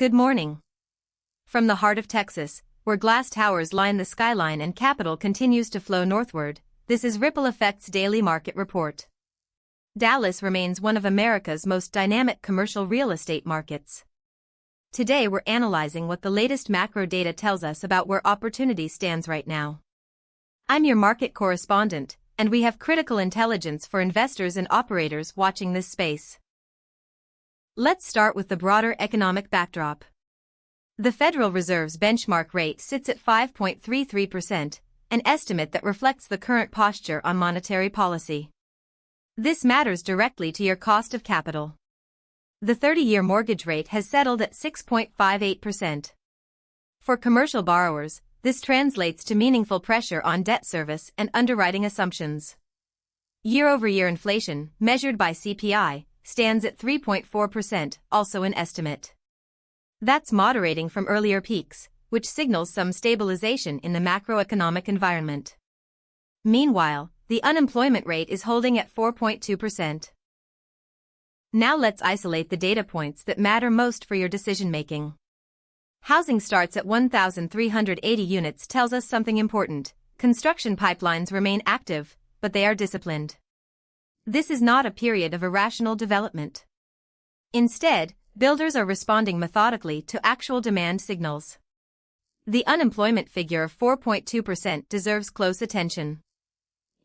Good morning. From the heart of Texas, where glass towers line the skyline and capital continues to flow northward, this is RipplEffekt's daily market report. Dallas remains one of America's most dynamic commercial real estate markets. Today we're analyzing what the latest macro data tells us about where opportunity stands right now. I'm your market correspondent, and we have critical intelligence for investors and operators watching this space. Let's start with the broader economic backdrop. The Federal Reserve's benchmark rate sits at 5.33%, an estimate that reflects the current posture on monetary policy. This matters directly to your cost of capital. The 30-year mortgage rate has settled at 6.58%. For commercial borrowers, this translates to meaningful pressure on debt service and underwriting assumptions. Year-over-year inflation, measured by CPI, stands at 3.4%, also an estimate. That's moderating from earlier peaks, which signals some stabilization in the macroeconomic environment. Meanwhile, the unemployment rate is holding at 4.2%. Now let's isolate the data points that matter most for your decision-making. Housing starts at 1,380 units tells us something important. Construction pipelines remain active, but they are disciplined. This is not a period of irrational development. Instead, builders are responding methodically to actual demand signals. The unemployment figure of 4.2% deserves close attention.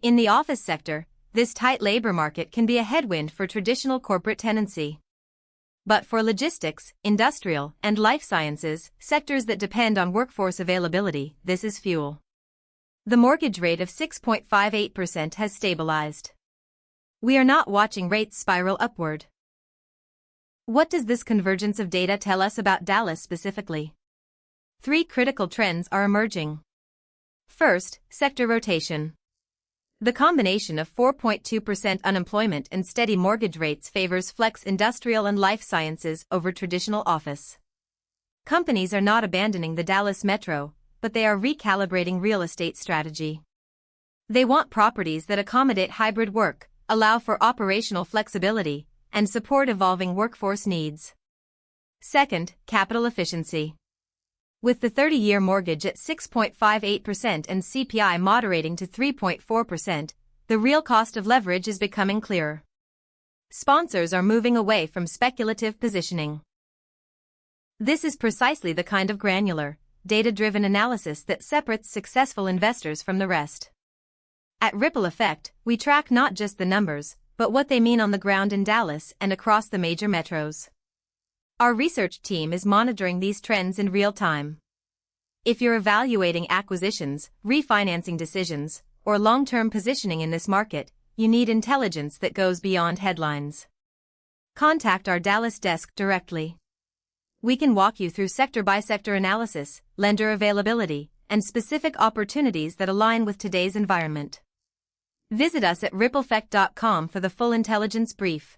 In the office sector, this tight labor market can be a headwind for traditional corporate tenancy. But for logistics, industrial, and life sciences, sectors that depend on workforce availability, this is fuel. The mortgage rate of 6.58% has stabilized. We are not watching rates spiral upward. What does this convergence of data tell us about Dallas specifically? Three critical trends are emerging. First, sector rotation. The combination of 4.2% unemployment and steady mortgage rates favors flex industrial and life sciences over traditional office. Companies are not abandoning the Dallas metro, but they are recalibrating real estate strategy. They want properties that accommodate hybrid work, allow for operational flexibility, and support evolving workforce needs. Second, capital efficiency. With the 30-year mortgage at 6.58% and CPI moderating to 3.4%, the real cost of leverage is becoming clearer. Sponsors are moving away from speculative positioning. This is precisely the kind of granular, data-driven analysis that separates successful investors from the rest. At RipplEffekt, we track not just the numbers, but what they mean on the ground in Dallas and across the major metros. Our research team is monitoring these trends in real time. If you're evaluating acquisitions, refinancing decisions, or long-term positioning in this market, you need intelligence that goes beyond headlines. Contact our Dallas desk directly. We can walk you through sector-by-sector analysis, lender availability, and specific opportunities that align with today's environment. Visit us at RipplEffekt.com for the full intelligence brief.